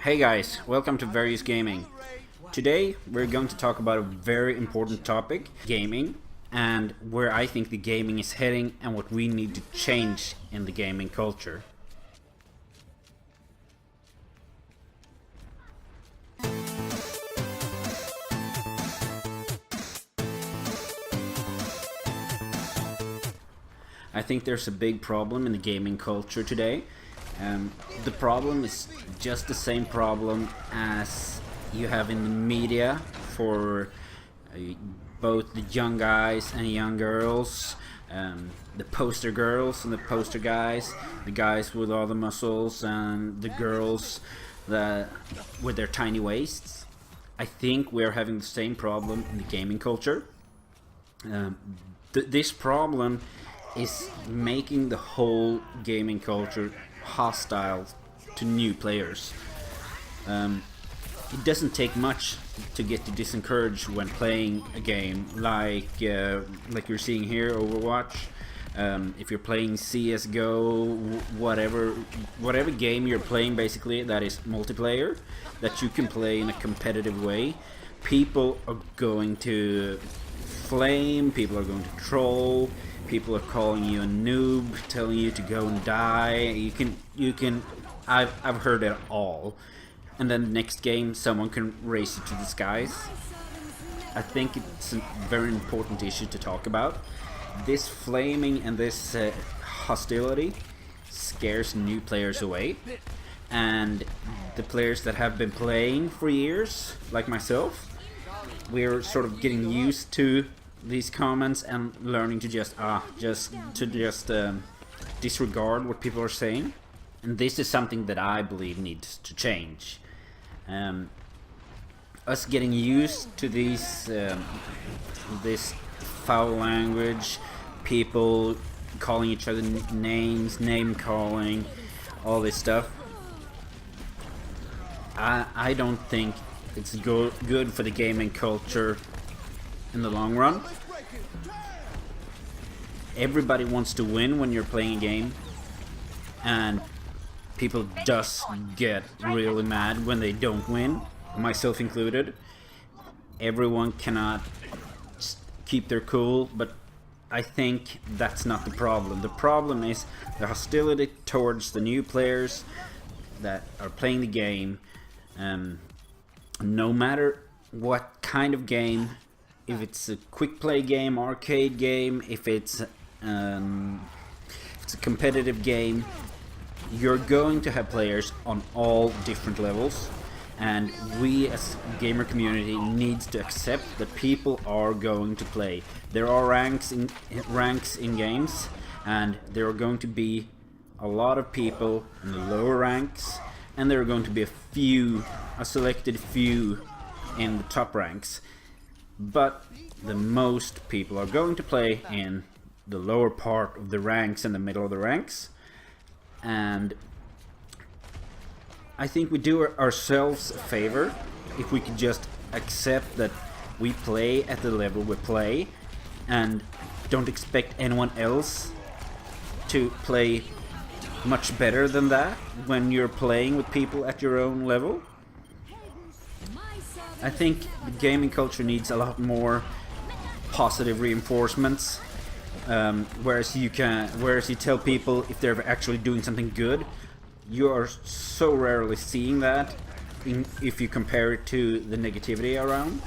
Hey guys, welcome to Various Gaming. Today we're going to talk about a very important topic, gaming, and where I think the gaming is heading and what we need to change in the gaming culture. I think there's a big problem in the gaming culture today. The problem is just the same problem as you have in the media for both the young guys and young girls, the poster girls and the poster guys, the guys with all the muscles and the girls that with their tiny waists. I think we're having the same problem in the gaming culture. This problem is making the whole gaming culture hostile to new players. It doesn't take much to get you disencouraged when playing a game like you're seeing here, Overwatch. If you're playing CS:GO, whatever game you're playing, basically that is multiplayer, that you can play in a competitive way, people are going to flame, people are going to troll, people are calling you a noob, telling you to go and die. I've heard it all. And then the next game, someone can race you to the skies. I think it's a very important issue to talk about. This flaming and this hostility scares new players away. And the players that have been playing for years, like myself, we're sort of getting used to these comments and learning to just disregard what people are saying. And this is something that I believe needs to change. Us getting used to this foul language, people calling each other names, name calling, all this stuff. I don't think it's good for the gaming culture in the long run. Everybody wants to win when you're playing a game, and people just get really mad when they don't win, myself included. Everyone cannot keep their cool, but I think that's not the problem. The problem is the hostility towards the new players that are playing the game. No matter what kind of game, if it's a quick play game, arcade game, if it's a competitive game, you're going to have players on all different levels, and we as gamer community needs to accept that people are going to play. There are ranks in games, and there are going to be a lot of people in the lower ranks, and there are going to be a selected few in the top ranks. But the most people are going to play in the lower part of the ranks and the middle of the ranks. And I think we do ourselves a favor if we could just accept that we play at the level we play and don't expect anyone else to play much better than that when you're playing with people at your own level. I think the gaming culture needs a lot more positive reinforcements. Whereas you tell people if they're actually doing something good, you are so rarely seeing that if you compare it to the negativity around.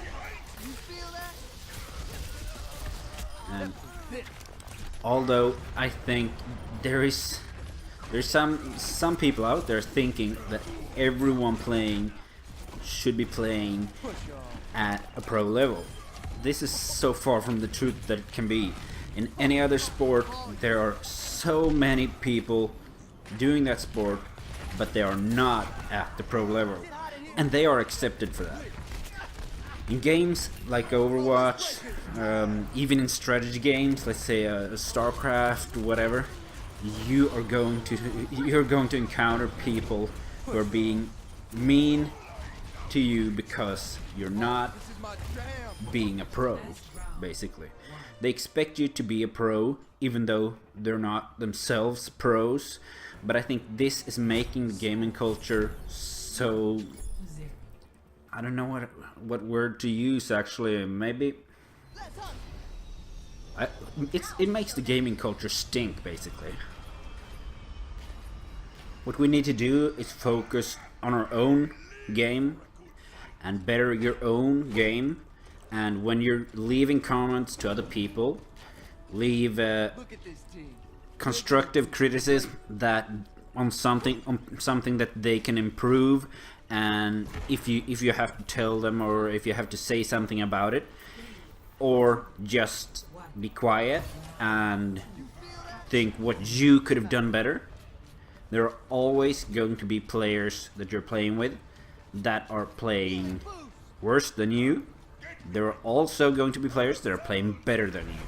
Although I think there's some people out there thinking that everyone playing should be playing at a pro level. This is so far from the truth that it can be. In any other sport, there are so many people doing that sport, but they are not at the pro level, and they are accepted for that. In games like Overwatch, even in strategy games, let's say StarCraft, whatever, you're going to encounter people who are being mean to you because you're not being a pro, basically. They expect you to be a pro even though they're not themselves pros, but I think this is making the gaming culture So I don't know what word to use actually. Maybe it makes the gaming culture stink basically. What we need to do is focus on our own game and better your own game. And when you're leaving comments to other people, leave constructive criticism that on something that they can improve. And if you have to tell them, or if you have to say something about it, or just be quiet and think what you could have done better. There are always going to be players that you're playing with that are playing worse than you. There are also going to be players that are playing better than you.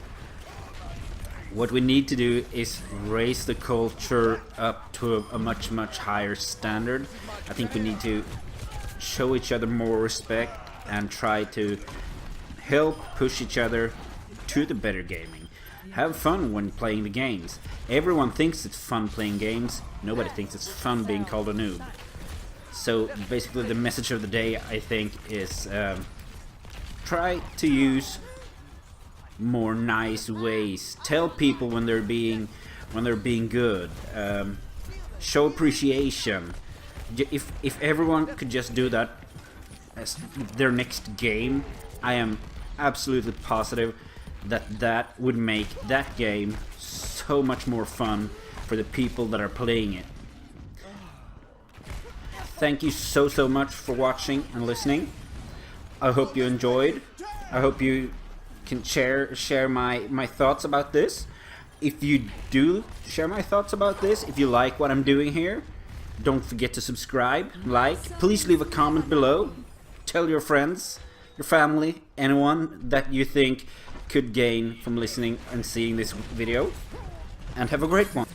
What we need to do is raise the culture up to a much higher standard. I think we need to show each other more respect and try to help push each other to the better gaming. Have fun when playing the games. Everyone thinks it's fun playing games. Nobody thinks it's fun being called a noob. So basically the message of the day, I think, is try to use more nice ways. Tell people when they're being good. Show appreciation. If everyone could just do that as their next game, I am absolutely positive that would make that game so much more fun for the people that are playing it. Thank you so much for watching and listening. I hope you enjoyed. I hope you can share my thoughts about this. If you do share my thoughts about this, if you like what I'm doing here, don't forget to subscribe, like, please leave a comment below. Tell your friends, your family, anyone that you think could gain from listening and seeing this video. And have a great one.